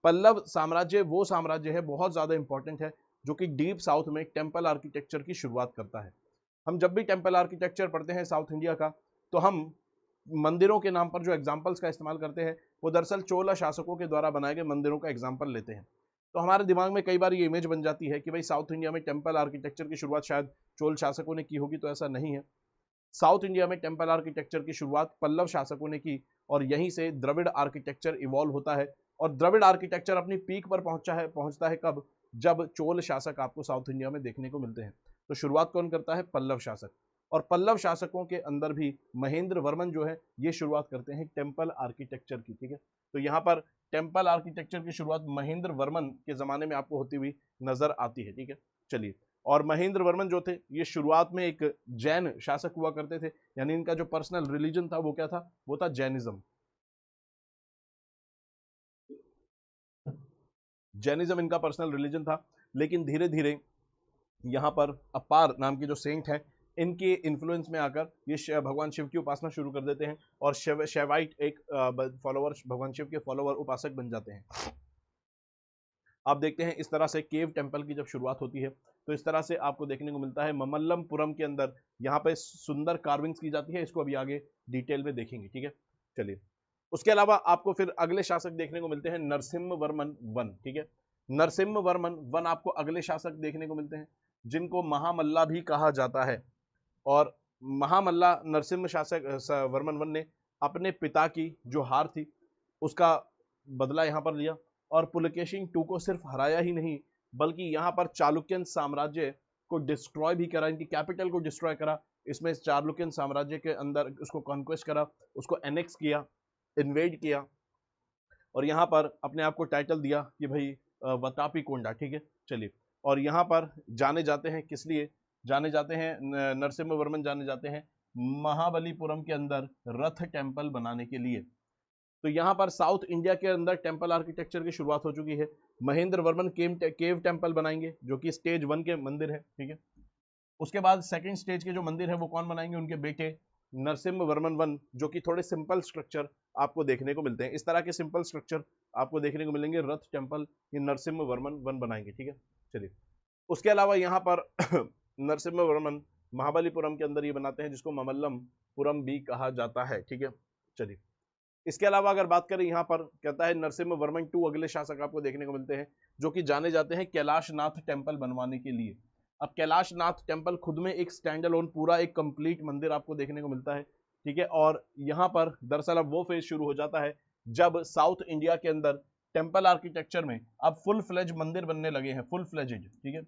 पल्लव साम्राज्य वो साम्राज्य है, बहुत ज्यादा इंपॉर्टेंट है, जो कि डीप साउथ में टेम्पल आर्किटेक्चर की शुरुआत करता है। हम जब भी टेम्पल आर्किटेक्चर पढ़ते हैं साउथ इंडिया का, तो हम मंदिरों के नाम पर जो एग्जाम्पल्स का इस्तेमाल करते हैं वो दरअसल चोला शासकों के द्वारा बनाए गए मंदिरों का एग्जाम्पल लेते हैं। तो हमारे दिमाग में कई बार ये इमेज बन जाती है कि भाई साउथ इंडिया में टेम्पल आर्किटेक्चर की शुरुआत शायद चोल शासकों ने की होगी, तो ऐसा नहीं है। साउथ इंडिया में टेम्पल आर्किटेक्चर की शुरुआत पल्लव शासकों ने की और यहीं से द्रविड़ आर्किटेक्चर इवॉल्व होता है। और द्रविड़ आर्किटेक्चर अपनी पीक पर पहुंचता है कब? जब चोल शासक आपको साउथ इंडिया में देखने को मिलते हैं। तो शुरुआत कौन करता है? पल्लव शासक। और पल्लव शासकों के अंदर भी महेंद्र वर्मन जो है ये शुरुआत करते हैं टेम्पल आर्किटेक्चर की, ठीक है। तो यहाँ पर टेम्पल आर्किटेक्चर की शुरुआत महेंद्र वर्मन के जमाने में आपको होती हुई नजर आती है, ठीक है। चलिए, और महेंद्र वर्मन जो थे ये शुरुआत में एक जैन शासक हुआ करते थे, यानी इनका जो पर्सनल रिलीजन था वो क्या था? वो था जैनिज्म। जैनिज्म इनका पर्सनल रिलीजन था, लेकिन धीरे धीरे यहाँ पर अपार नाम के जो सेंट हैं इनके इन्फ्लुएंस में आकर ये भगवान शिव की उपासना शुरू कर देते हैं और शैवाइट एक फॉलोवर, भगवान शिव के फॉलोवर उपासक बन जाते हैं। आप देखते हैं इस तरह से केव टेम्पल की जब शुरुआत होती है तो इस तरह से आपको देखने को मिलता है ममल्लमपुरम के अंदर यहाँ पे सुंदर कार्विंग्स की जाती है। इसको अभी आगे डिटेल में देखेंगे, ठीक है। चलिए, उसके अलावा आपको फिर अगले शासक देखने को मिलते हैं नरसिम्हा वर्मन वन, ठीक है। नरसिम्हा वर्मन वन आपको अगले शासक देखने को मिलते हैं जिनको महामल्ला भी कहा जाता है। और महामल्ला नरसिम्हा शासक वर्मन वन ने अपने पिता की जो हार थी उसका बदला यहाँ पर लिया और पुलकेशिन II को सिर्फ हराया ही नहीं बल्कि यहाँ पर चालुक्यन साम्राज्य को डिस्ट्रॉय भी करा, इनकी कैपिटल को डिस्ट्रॉय करा। इसमें चालुक्यन साम्राज्य के अंदर उसको कॉन्क्वेस्ट करा, उसको एनेक्स किया, इन्वेड किया और यहाँ पर अपने आप को टाइटल दिया कि भाई वतापी कोंडा, ठीक है। चलिए, और यहाँ पर जाने जाते हैं किस लिए? जाने जाते हैं नरसिम्हा वर्मन जाने जाते हैं महाबलीपुरम के अंदर रथ टेम्पल बनाने के लिए। तो यहाँ पर साउथ इंडिया के अंदर टेम्पल आर्किटेक्चर की शुरुआत हो चुकी है। महेंद्र वर्मन केव टेम्पल बनाएंगे जो कि स्टेज 1 के मंदिर है, ठीक है। उसके बाद सेकंड स्टेज के जो मंदिर है वो कौन बनाएंगे? उनके बेटे नरसिम्हा वर्मन वन, जो कि थोड़े सिंपल स्ट्रक्चर आपको देखने को मिलते हैं। इस तरह के सिंपल स्ट्रक्चर आपको देखने को मिलेंगे रथ टेम्पल, ये नरसिम्हा वर्मन वन बनाएंगे, ठीक है। चलिए, उसके अलावा यहाँ पर नरसिम्हवर्मन महाबलीपुरम के अंदर ये बनाते हैं, जिसको ममल्लमपुरम भी कहा जाता है। ठीक है, चलिए, इसके अलावा अगर बात करें यहाँ पर कहता है नरसिम्हवर्मन 2 अगले शासक आपको देखने को मिलते हैं, जो कि जाने जाते हैं कैलाशनाथ टेम्पल बनवाने के लिए। अब कैलाशनाथ टेम्पल खुद में एक स्टैंड अलोन पूरा एक कंप्लीट मंदिर आपको देखने को मिलता है। ठीक है, और यहाँ पर दरअसल अब वो फेज शुरू हो जाता है जब साउथ इंडिया के अंदर टेम्पल आर्किटेक्चर में अब फुल फ्लेज मंदिर बनने लगे हैं, फुल फ्लेजेड। ठीक है,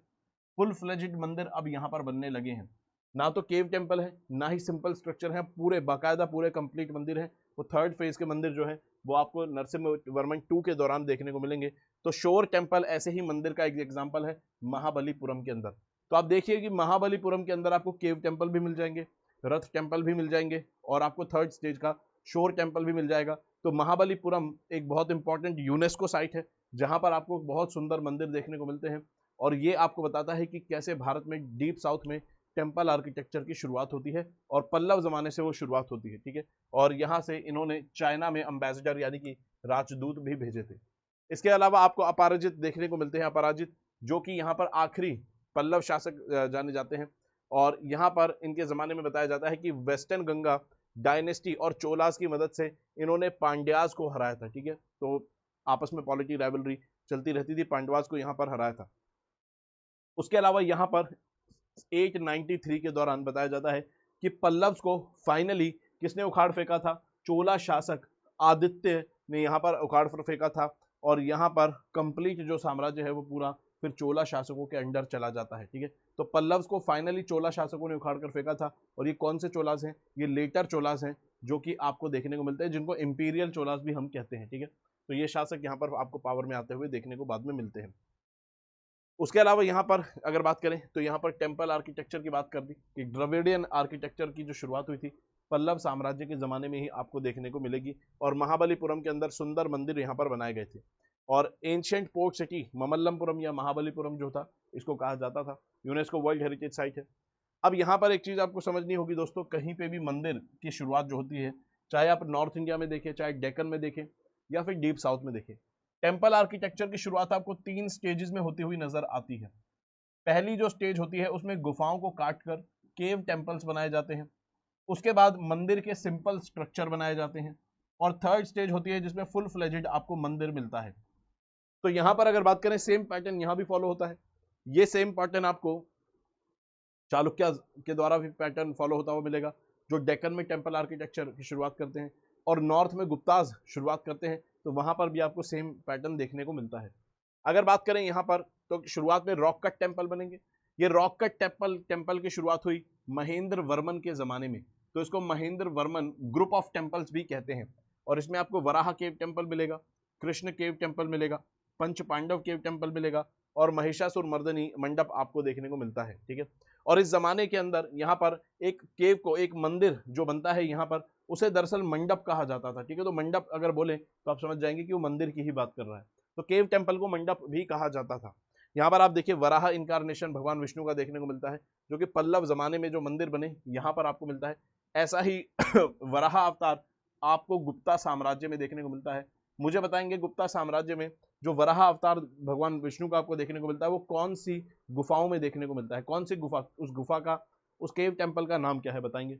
फुल फ्लेजेड मंदिर अब यहाँ पर बनने लगे हैं। ना तो केव टेम्पल है, ना ही सिंपल स्ट्रक्चर है, पूरे बाकायदा पूरे कंप्लीट मंदिर है। वो थर्ड फेज के मंदिर जो है वो आपको नरसिम्हवर्मन 2 के दौरान देखने को मिलेंगे। तो शोर टेम्पल ऐसे ही मंदिर का एक एग्जाम्पल है महाबलीपुरम के अंदर। तो आप देखिए कि महाबलीपुरम के अंदर आपको केव टेम्पल भी मिल जाएंगे, रथ टेम्पल भी मिल जाएंगे, और आपको थर्ड स्टेज का शोर टेम्पल भी मिल जाएगा। तो महाबलीपुरम एक बहुत इंपॉर्टेंट यूनेस्को साइट है, जहां पर आपको बहुत सुंदर मंदिर देखने को मिलते हैं। और ये आपको बताता है कि कैसे भारत में डीप साउथ में टेम्पल आर्किटेक्चर की शुरुआत होती है, और पल्लव जमाने से वो शुरुआत होती है। ठीक है, और यहाँ से इन्होंने चाइना में अम्बेसडर यानी कि राजदूत भी भेजे थे। इसके अलावा आपको अपराजित देखने को मिलते हैं, अपराजित जो कि यहाँ पर आखिरी पल्लव शासक जाने जाते हैं। और यहाँ पर इनके जमाने में बताया जाता है कि वेस्टर्न गंगा डायनेस्टी और चोलास की मदद से इन्होंने पांड्यास को हराया था। ठीक है, तो आपस में पॉलिटिकल राइवलरी चलती रहती थी, पांडवास को यहाँ पर हराया था। उसके अलावा यहाँ पर 893 के दौरान बताया जाता है कि पल्लव्स को फाइनली किसने उखाड़ फेंका था? चोला शासक आदित्य ने यहाँ पर उखाड़ फेंका था, और यहाँ पर कंप्लीट जो साम्राज्य है वो पूरा फिर चोला शासकों के अंडर चला जाता है। ठीक है, तो पल्लव्स को फाइनली चोला शासकों ने उखाड़ कर फेंका था। और ये कौन से चोलास हैं? ये लेटर चोलास हैं, जो कि आपको देखने को मिलते हैं, जिनको इंपीरियल चोलास भी हम कहते हैं। ठीक है, तो ये शासक यहाँ पर आपको पावर में आते हुए देखने को बाद में मिलते हैं। उसके अलावा यहाँ पर अगर बात करें तो यहाँ पर टेम्पल आर्किटेक्चर की बात कर दी कि द्रविडियन आर्किटेक्चर की जो शुरुआत हुई थी पल्लव साम्राज्य के जमाने में ही आपको देखने को मिलेगी, और महाबलीपुरम के अंदर सुंदर मंदिर यहाँ पर बनाए गए थे। और एंशिएंट पोर्ट सिटी ममल्लमपुरम या महाबलीपुरम जो था, इसको कहा जाता था, यूनेस्को वर्ल्ड हेरिटेज साइट है। अब यहाँ पर एक चीज आपको समझनी होगी दोस्तों, कहीं पे भी मंदिर की शुरुआत जो होती है, चाहे आप नॉर्थ इंडिया में देखें, चाहे डेक्कन में देखें, या फिर डीप साउथ में देखें, टेम्पल आर्किटेक्चर की शुरुआत आपको 3 स्टेजेस में होती हुई नजर आती है। पहली जो स्टेज होती है उसमें गुफाओं को काटकर केव टेम्पल्स बनाए जाते हैं। उसके बाद मंदिर के सिंपल स्ट्रक्चर बनाए जाते हैं, और थर्ड स्टेज होती है जिसमें फुल फ्लेजेड आपको मंदिर मिलता है। तो यहां पर अगर बात करें, सेम पैटर्न यहां भी फॉलो होता है। ये सेम पैटर्न आपको चालुक्य के द्वारा भी पैटर्न फॉलो होता हुआ मिलेगा, जो डेक्कन में टेम्पल आर्किटेक्चर की शुरुआत करते हैं, और नॉर्थ में गुप्ताज शुरुआत करते हैं। तो वहां पर भी आपको सेम पैटर्न देखने को मिलता है। अगर बात करें यहाँ पर, तो शुरुआत में रॉक कट टेम्पल बनेंगे। ये रॉक कट टेम्पल की शुरुआत हुई महेंद्र वर्मन के जमाने में, तो इसको Mahendra Varman group of temples भी कहते हैं। और इसमें आपको वराह केव टेम्पल मिलेगा, कृष्ण केव टेम्पल मिलेगा, पंच पांडव केव टेम्पल मिलेगा, और महिषासुर मर्दनी मंडप आपको देखने को मिलता है। ठीक है, और इस जमाने के अंदर यहाँ पर एक केव को, एक मंदिर जो बनता है यहाँ पर, उसे दरअसल मंडप कहा जाता था। ठीक है, तो मंडप अगर बोले तो आप समझ जाएंगे कि वो मंदिर की ही बात कर रहा है। तो केव टेम्पल को मंडप भी कहा जाता था। यहाँ पर आप देखिए वराह इनकारनेशन भगवान विष्णु का देखने को मिलता है, जो कि पल्लव जमाने में जो मंदिर बने यहाँ पर आपको मिलता है। ऐसा ही वराह अवतार आपको गुप्ता साम्राज्य में देखने को मिलता है। मुझे बताएंगे गुप्ता साम्राज्य में जो वराह अवतार भगवान विष्णु का आपको देखने को मिलता है, वो कौन सी गुफाओं में देखने को मिलता है? कौन सी गुफा, उस गुफा का, उस केव टेम्पल का नाम क्या है, बताएंगे?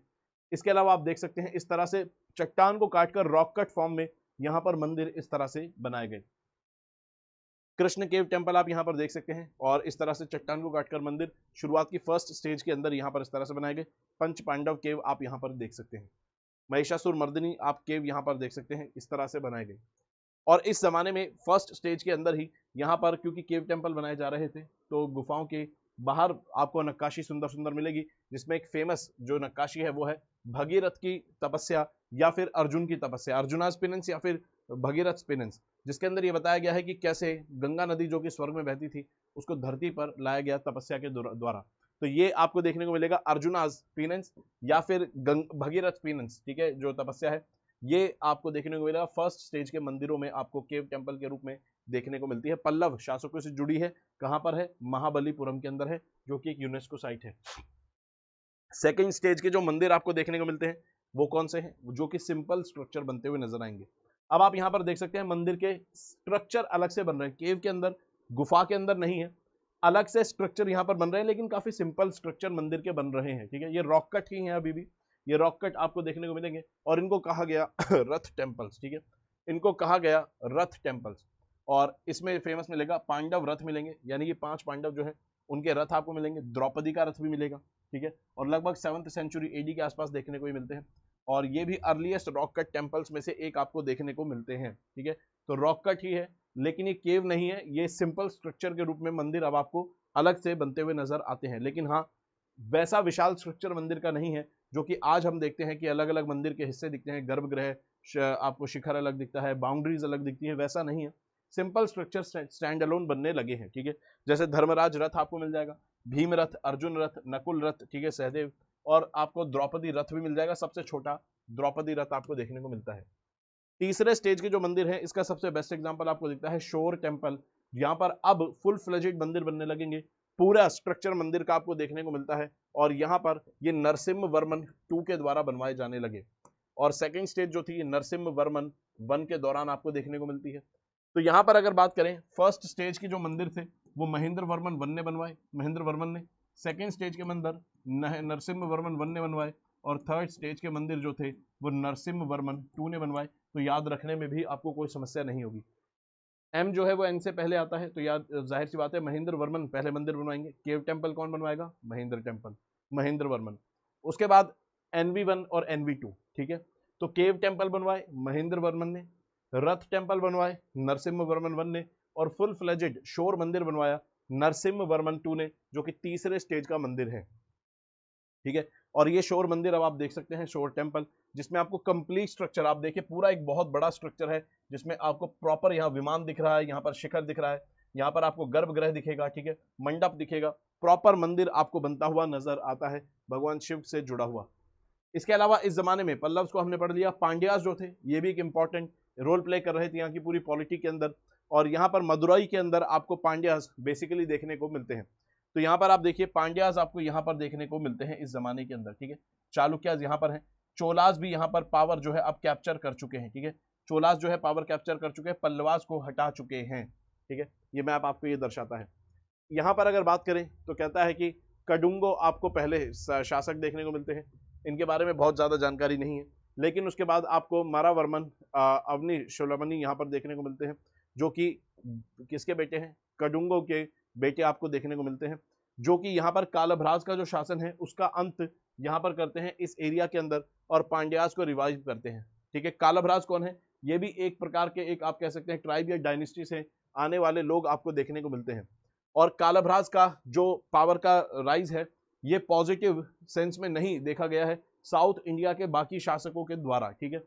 इसके अलावा आप देख सकते हैं इस तरह से चट्टान को काटकर रॉक कट फॉर्म में यहाँ पर मंदिर इस तरह से बनाए गए। कृष्ण केव टेम्पल आप यहाँ पर देख सकते हैं, और इस तरह से चट्टान को काटकर मंदिर शुरुआत की फर्स्ट स्टेज के अंदर यहाँ पर इस तरह से बनाए गए। पंच पांडव केव आप यहाँ पर देख सकते हैं, महिषासुर मर्दिनी आप केव यहाँ पर देख सकते हैं, इस तरह से बनाए गए। और इस जमाने में फर्स्ट स्टेज के अंदर ही यहाँ पर क्योंकि केव टेम्पल बनाए जा रहे थे, तो गुफाओं के बाहर आपको नक्काशी सुंदर सुंदर मिलेगी, जिसमें एक फेमस जो नक्काशी है वो है भगीरथ की तपस्या या फिर अर्जुन की तपस्या, अर्जुनास पेनेंस या फिर भगीरथ पेनेंस, जिसके अंदर ये बताया गया है कि कैसे गंगा नदी जो कि स्वर्ग में बहती थी उसको धरती पर लाया गया तपस्या के द्वारा। तो ये आपको देखने को मिलेगा अर्जुनास पेनेंस या फिर भगीरथ पेनेंस। ठीक है, जो तपस्या है ये आपको देखने को मिलेगा फर्स्ट स्टेज के मंदिरों में, आपको केव टेम्पल के रूप में देखने को मिलती है। पल्लव शासकों से जुड़ी है, कहां पर है? महाबलीपुरम के अंदर है, जो कि एक यूनेस्को साइट है। सेकंड स्टेज के जो मंदिर आपको देखने को मिलते हैं वो कौन से हैं? जो कि सिंपल स्ट्रक्चर बनते हुए नजर आएंगे। अब आप यहां पर देख सकते हैं मंदिर के स्ट्रक्चर अलग से बन रहे हैं, केव के अंदर, गुफा के अंदर नहीं है। अलग से स्ट्रक्चर यहाँ पर बन रहे हैं, लेकिन काफी सिंपल स्ट्रक्चर मंदिर के बन रहे हैं, ठीक है। ये रॉक कट ही है अभी भी, ये रॉक कट आपको देखने को मिलेंगे, और इनको कहा गया रथ टेम्पल्स, ठीक है, इनको कहा गया रथ टेम्पल्स। और इसमें फेमस मिलेगा पांडव रथ मिलेंगे, यानी कि 5 पांडव जो है उनके रथ आपको मिलेंगे, द्रौपदी का रथ भी मिलेगा, ठीक है, और लगभग 7th सेंचुरी एडी के आसपास देखने को ही मिलते हैं। और ये भी अर्लीस्ट रॉक कट टेम्पल्स में से एक आपको देखने को मिलते हैं, ठीक है। तो रॉक कट ही है, लेकिन ये केव नहीं है, ये सिंपल स्ट्रक्चर के रूप में मंदिर अब आपको अलग से बनते हुए नजर आते हैं। लेकिन हाँ, वैसा विशाल स्ट्रक्चर मंदिर का नहीं है जो कि आज हम देखते हैं कि अलग अलग मंदिर के हिस्से दिखते हैं, गर्भगृह, आपको शिखर अलग दिखता है, बाउंड्रीज अलग दिखती है, वैसा नहीं है। सिंपल स्ट्रक्चर स्टैंड अलोन बनने लगे हैं, ठीक है। जैसे धर्मराज रथ आपको मिल जाएगा, भीम रथ, अर्जुन रथ, नकुल रथ, ठीक है, सहदेव, और आपको द्रौपदी रथ भी मिल जाएगा, सबसे छोटा द्रौपदी रथ आपको देखने को मिलता है। तीसरे स्टेज के जो मंदिर है, इसका सबसे बेस्ट एग्जांपल आपको दिखता है शोर टेम्पल। यहाँ पर अब फुल फ्लेजेड मंदिर बनने लगेंगे, पूरा स्ट्रक्चर मंदिर का आपको देखने को मिलता है, और यहाँ पर ये नरसिम्हा वर्मन 2 के द्वारा बनवाए जाने लगे। और सेकंड स्टेज जो थी नरसिम्हा वर्मन 1 के दौरान आपको देखने को मिलती है। तो यहाँ पर अगर बात करें, फर्स्ट स्टेज की जो मंदिर थे वो महेंद्र वर्मन 1 ने बनवाए, महेंद्र वर्मन ने। सेकंड स्टेज के मंदिर नरसिम्हा वर्मन 1 ने बनवाए, और थर्ड स्टेज के मंदिर जो थे वो नरसिम्हा वर्मन 2 ने बनवाए। तो याद रखने में भी आपको कोई समस्या नहीं होगी। एम जो है वो एन से पहले आता है, तो याद जाहिर सी बात है महेंद्र वर्मन पहले मंदिर बनवाएंगे। केव टेम्पल कौन बनवाएगा? महेंद्र टेम्पल, महेंद्र वर्मन। उसके बाद NV1 और NV2, ठीक है। तो केव टेम्पल बनवाए महेंद्र वर्मन ने, रथ टेम्पल बनवाए नरसिम्हा वर्मन 1 ने, और फुल फ्लेजेड शोर मंदिर बनवाया नरसिम्हा वर्मन 2 ने, जो कि तीसरे स्टेज का मंदिर है, ठीक है। और ये शोर मंदिर अब आप देख सकते हैं, शोर टेम्पल, जिसमें आपको कंप्लीट स्ट्रक्चर आप देखिए, पूरा एक बहुत बड़ा स्ट्रक्चर है, जिसमें आपको प्रॉपर यहाँ विमान दिख रहा है, यहाँ पर शिखर दिख रहा है, यहाँ पर आपको गर्भगृह दिखेगा, ठीक है, मंडप दिखेगा, प्रॉपर मंदिर आपको बनता हुआ नजर आता है, भगवान शिव से जुड़ा हुआ। इसके अलावा इस जमाने में पल्लव्स को हमने पढ़ लिया, पांड्यास जो थे ये भी एक इंपॉर्टेंट रोल प्ले कर रहे थे यहाँ की पूरी पॉलिटी के अंदर। और यहाँ पर मदुरई के अंदर आपको पांड्यास बेसिकली देखने को मिलते हैं। तो यहाँ पर आप देखिए पांड्यास आपको यहाँ पर देखने को मिलते हैं इस जमाने के अंदर, ठीक है। चालुक्यास यहाँ पर है, चोलास भी यहाँ पर पावर जो है अब कैप्चर कर चुके हैं, ठीक है। चोलास जो है पावर कैप्चर कर चुके हैं, पल्लवास को हटा चुके हैं, ठीक है। ये मैप आपको ये दर्शाता है। यहाँ पर अगर बात करें तो कहता है कि कडुंगो आपको पहले शासक देखने को मिलते हैं, इनके बारे में बहुत ज्यादा जानकारी नहीं है। लेकिन उसके बाद आपको मारावर्मन अवनी शोलामनी यहाँ पर देखने को मिलते हैं, जो कि किसके बेटे हैं? कडुंगो के बेटे आपको देखने को मिलते हैं, जो कि यहाँ पर कालभ्राज का जो शासन है उसका अंत यहाँ पर करते हैं इस एरिया के अंदर, और पांड्यास को रिवाइव करते हैं, ठीक है। कालभ्राज कौन है? ये भी एक प्रकार के एक आप कह सकते हैं ट्राइब या डायनेस्टी से आने वाले लोग आपको देखने को मिलते हैं। और कालभ्राज का जो पावर का राइज है ये पॉजिटिव सेंस में नहीं देखा गया है साउथ इंडिया के बाकी शासकों के द्वारा, ठीक है।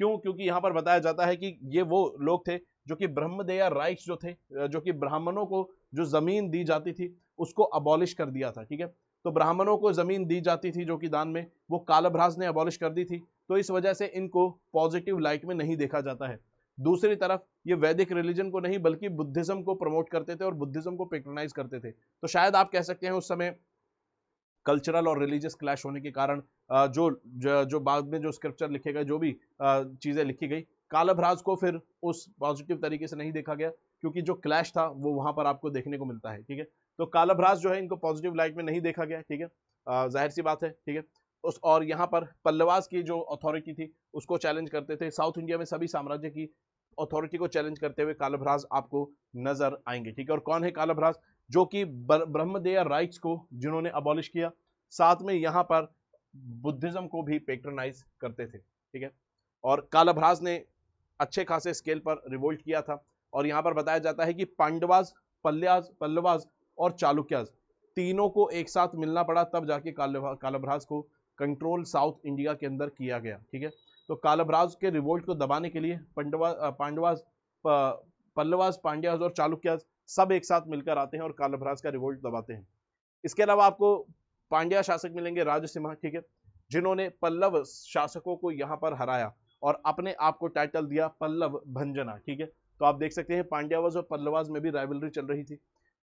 क्यों? क्योंकि यहाँ पर बताया जाता है कि ये वो लोग थे जो कि ब्रह्मदेया राइट्स जो थे, जो कि ब्राह्मणों को जो जमीन दी जाती थी उसको अबॉलिश कर दिया था, ठीक है। तो ब्राह्मणों को जमीन दी जाती थी जो कि दान में, वो कालभ्राज ने अबॉलिश कर दी थी, तो इस वजह से इनको पॉजिटिव लाइट में नहीं देखा जाता है। दूसरी तरफ ये वैदिक रिलीजन को नहीं बल्कि बुद्धिज्म को प्रमोट करते थे और बुद्धिज्म को पेट्रोनाइज करते थे। तो शायद आप कह सकते हैं उस समय कल्चरल और रिलीजियस क्लैश होने के कारण जो बाद में जो स्क्रिप्चर लिखे गए, जो भी चीजें लिखी गई, कालभ्राज को फिर उस पॉजिटिव तरीके से नहीं देखा गया, क्योंकि जो क्लैश था वो वहां पर आपको देखने को मिलता है, ठीक है। तो कालभ्राज जो है इनको पॉजिटिव लाइट में नहीं देखा गया, ठीक है, जाहिर सी बात है, ठीक है। उस और यहाँ पर पल्लवास की जो अथॉरिटी थी उसको चैलेंज करते थे। साउथ इंडिया में सभी साम्राज्य की अथॉरिटी को चैलेंज करते हुए कालभ्राज आपको नजर आएंगे, ठीक है। और कौन है कालभ्राज? जो कि ब्रह्मदेया राइट्स को जिन्होंने अबॉलिश किया, साथ में यहाँ पर बुद्धिज्म को भी पेट्रोनाइज करते थे, ठीक है। और कालभ्राज ने अच्छे खासे स्केल पर रिवोल्ट किया था। और यहाँ पर बताया जाता है कि पांडवास, पल्लवास और चालुक्यास तीनों को एक साथ मिलना पड़ा, तब जाके कालभ्राज को कंट्रोल साउथ इंडिया के अंदर किया गया, ठीक है। तो कालभ्राज के रिवोल्ट को दबाने के लिए पांडवास, पल्लवास, पांड्यास और चालुक्यास सब एक साथ मिलकर आते हैं और कालभ्राज का रिवोल्ट दबाते हैं। इसके अलावा आपको पांड्या शासक मिलेंगे राजसिम्हा, ठीक है, जिन्होंने पल्लव शासकों को यहाँ पर हराया और अपने आप को टाइटल दिया पल्लव भंजना, ठीक है। तो आप देख सकते हैं पांड्यावास और पल्लवास में भी राइवलरी चल रही थी,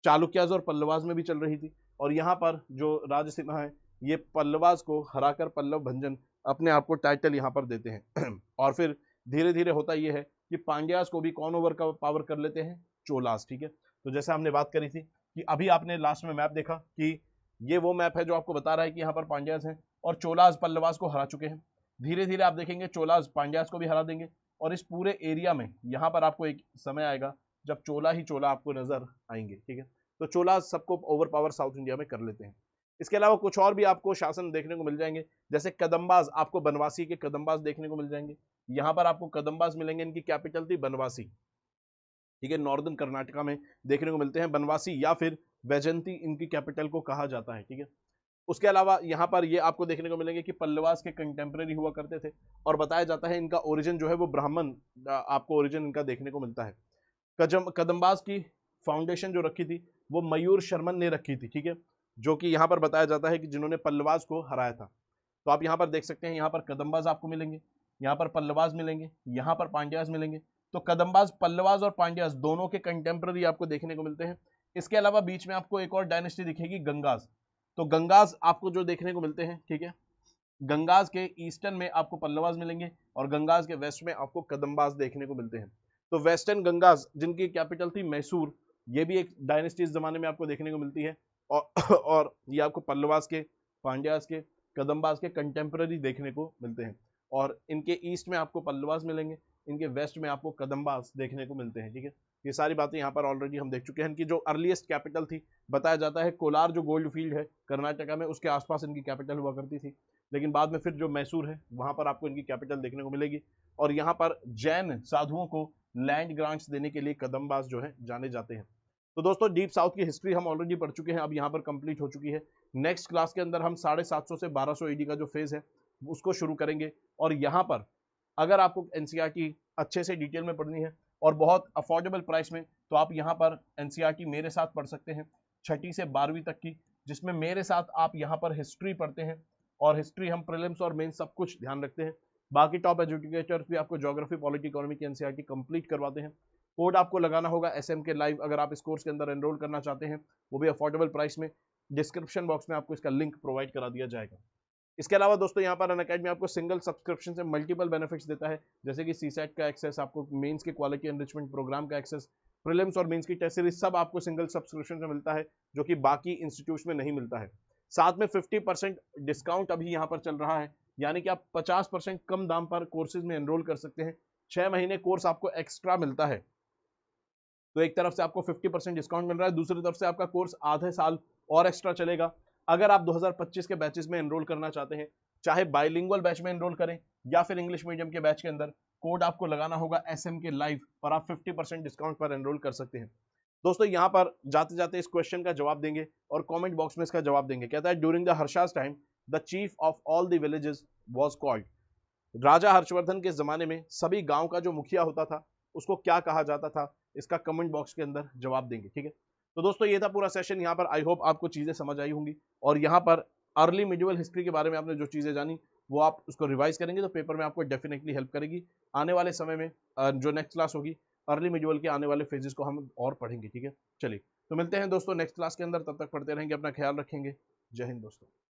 चालुक्यास और पल्लवास में भी चल रही थी, और यहाँ पर जो राजसिम्हा है ये पल्लवास को हराकर पल्लव भंजन अपने आप को टाइटल यहाँ पर देते हैं। और फिर धीरे धीरे होता यह है कि पांड्यास को भी कौन ओवर का पावर कर लेते हैं? चोलास, ठीक है। तो जैसे हमने बात करी थी कि अभी आपने लास्ट में मैप देखा कि ये वो मैप है जो आपको बता रहा है कि यहाँ पर पांड्यास हैं और चोलाज पल्लवास को हरा चुके हैं। धीरे धीरे आप देखेंगे चोलाज पांड्यास को भी हरा देंगे और इस पूरे एरिया में यहाँ पर आपको एक समय आएगा जब चोला ही चोला आपको नजर आएंगे, ठीक है। तो चोलाज सबको ओवर पावर साउथ इंडिया में कर लेते हैं। इसके अलावा कुछ और भी आपको शासन देखने को मिल जाएंगे, जैसे कदम्बाज, आपको बनवासी के कदम्बाज देखने को मिल जाएंगे। यहाँ पर आपको कदम्बाज मिलेंगे, इनकी कैपिटल थी बनवासी, ठीक है, नॉर्दर्न कर्नाटका में देखने को मिलते हैं बनवासी, या फिर वैजंती इनकी कैपिटल को कहा जाता है, ठीक है। उसके अलावा यहाँ पर ये आपको देखने को मिलेंगे कि पल्लवास के कंटेम्प्रेरी हुआ करते थे और बताया जाता है इनका ओरिजिन जो है वो ब्राह्मण, आपको ओरिजिन इनका देखने को मिलता है। कदम्बाज की फाउंडेशन जो रखी थी वो मयूर शर्मन ने रखी थी, ठीक है, जो कि यहाँ पर बताया जाता है कि जिन्होंने पल्लवास को हराया था। तो आप यहाँ पर देख सकते हैं, यहाँ पर कदम्बाज आपको मिलेंगे, यहाँ पर पल्लवाज मिलेंगे, यहाँ पर पांड्याज मिलेंगे। तो कदम्बाज, पल्लवाज और पांड्याज दोनों के कंटेम्प्रेरी आपको देखने को मिलते हैं। इसके अलावा बीच में आपको एक और डायनेस्टी दिखेगी, गंगाज। तो गंगाज आपको जो देखने को मिलते हैं, ठीक है, गंगाज के ईस्टर्न में आपको पल्लवाज मिलेंगे और गंगाज के वेस्ट में आपको कदम्बाज देखने को मिलते हैं। तो वेस्टर्न गंगाज जिनकी कैपिटल थी मैसूर, ये भी एक डायनेस्टी इस जमाने में आपको देखने को मिलती है और ये आपको पल्लवास के, पांड्यास के, कदम्बाज के कंटेम्प्रेरी देखने को मिलते हैं। और इनके ईस्ट में आपको पल्लवास मिलेंगे, इनके वेस्ट में आपको कदम्बाज देखने को मिलते हैं, ठीक है। ये सारी बातें यहाँ पर ऑलरेडी हम देख चुके हैं। इनकी जो अर्लीस्ट कैपिटल थी, बताया जाता है कोलार जो गोल्ड फील्ड है कर्नाटका में, उसके आसपास इनकी कैपिटल हुआ करती थी, लेकिन बाद में फिर जो मैसूर है वहां पर आपको इनकी कैपिटल देखने को मिलेगी। और यहाँ पर जैन साधुओं को लैंड ग्रांट्स देने के लिए कदम्बाज जो है जाने जाते हैं। तो दोस्तों डीप साउथ की हिस्ट्री हम ऑलरेडी पढ़ चुके हैं, अब यहाँ पर कंप्लीट हो चुकी है। नेक्स्ट क्लास के अंदर हम 750 से 1200 एडी का जो फेज है उसको शुरू करेंगे। और यहाँ पर अगर आपको एनसीईआरटी अच्छे से डिटेल में पढ़नी है और बहुत अफोर्डेबल प्राइस में, तो आप यहाँ पर एनसीईआरटी मेरे साथ पढ़ सकते हैं 6ठी से 12वीं तक की, जिसमें मेरे साथ आप यहाँ पर हिस्ट्री पढ़ते हैं और हिस्ट्री हम प्रीलिम्स और मेंस सब कुछ ध्यान रखते हैं। बाकी टॉप एजुकेटर्स भी आपको ज्योग्राफी, पॉलिटी, इकोनॉमी की एनसीईआरटी कंप्लीट करवाते हैं। कोड आपको लगाना होगा SMK लाइव, अगर आप इस कोर्स के अंदर एनरोल करना चाहते हैं, वो भी अफोर्डेबल प्राइस में। डिस्क्रिप्शन बॉक्स में आपको इसका लिंक प्रोवाइड करा दिया जाएगा। इसके अलावा दोस्तों यहाँ पर अनअकैडमी आपको सिंगल सब्सक्रिप्शन से मल्टीपल बेनिफिट्स देता है, जैसे कि सीसेट का एक्सेस, आपको मेंस के क्वालिटी एनरिचमेंट प्रोग्राम का एक्सेस, प्रीलिम्स और मेंस की टेस्ट सीरीज, सब आपको सिंगल सब्सक्रिप्शन से मिलता है, जो कि बाकी इंस्टीट्यूट्स में नहीं मिलता है। साथ में 50% डिस्काउंट अभी यहाँ पर चल रहा है, यानी कि आप 50% कम दाम पर कोर्सेज में एनरोल कर सकते हैं। 6 महीने कोर्स आपको एक्स्ट्रा मिलता है। तो एक तरफ से आपको 50% डिस्काउंट मिल रहा है, दूसरी तरफ से आपका कोर्स आधे साल और एक्स्ट्रा चलेगा। अगर आप 2025 के बैचेस में एनरोल करना चाहते हैं, चाहे बाइलिंगुअल बैच में एनरोल करें या फिर इंग्लिश मीडियम के बैच के अंदर, कोड आपको लगाना होगा SMK लाइव और आप 50% डिस्काउंट पर एनरोल कर सकते हैं। दोस्तों यहाँ पर जाते जाते इस क्वेश्चन का जवाब देंगे और कमेंट बॉक्स में इसका जवाब देंगे। कहता है during the Harsha's time the chief of all the villages was called. राजा हर्षवर्धन के जमाने में सभी गांव का जो मुखिया होता था उसको क्या कहा जाता था, इसका कमेंट बॉक्स के अंदर जवाब देंगे, ठीक है। तो दोस्तों ये था पूरा सेशन। यहाँ पर आई होप आपको चीजें समझ आई होंगी और यहाँ पर अर्ली मिडिवल हिस्ट्री के बारे में आपने जो चीजें जानी वो आप उसको रिवाइज करेंगे तो पेपर में आपको डेफिनेटली हेल्प करेगी। आने वाले समय में जो नेक्स्ट क्लास होगी, अर्ली मिडिवल के आने वाले फेजेस को हम और पढ़ेंगे, ठीक है। चलिए तो मिलते हैं दोस्तों नेक्स्ट क्लास के अंदर, तब तक पढ़ते रहेंगे, अपना ख्याल रखेंगे। जय हिंद दोस्तों।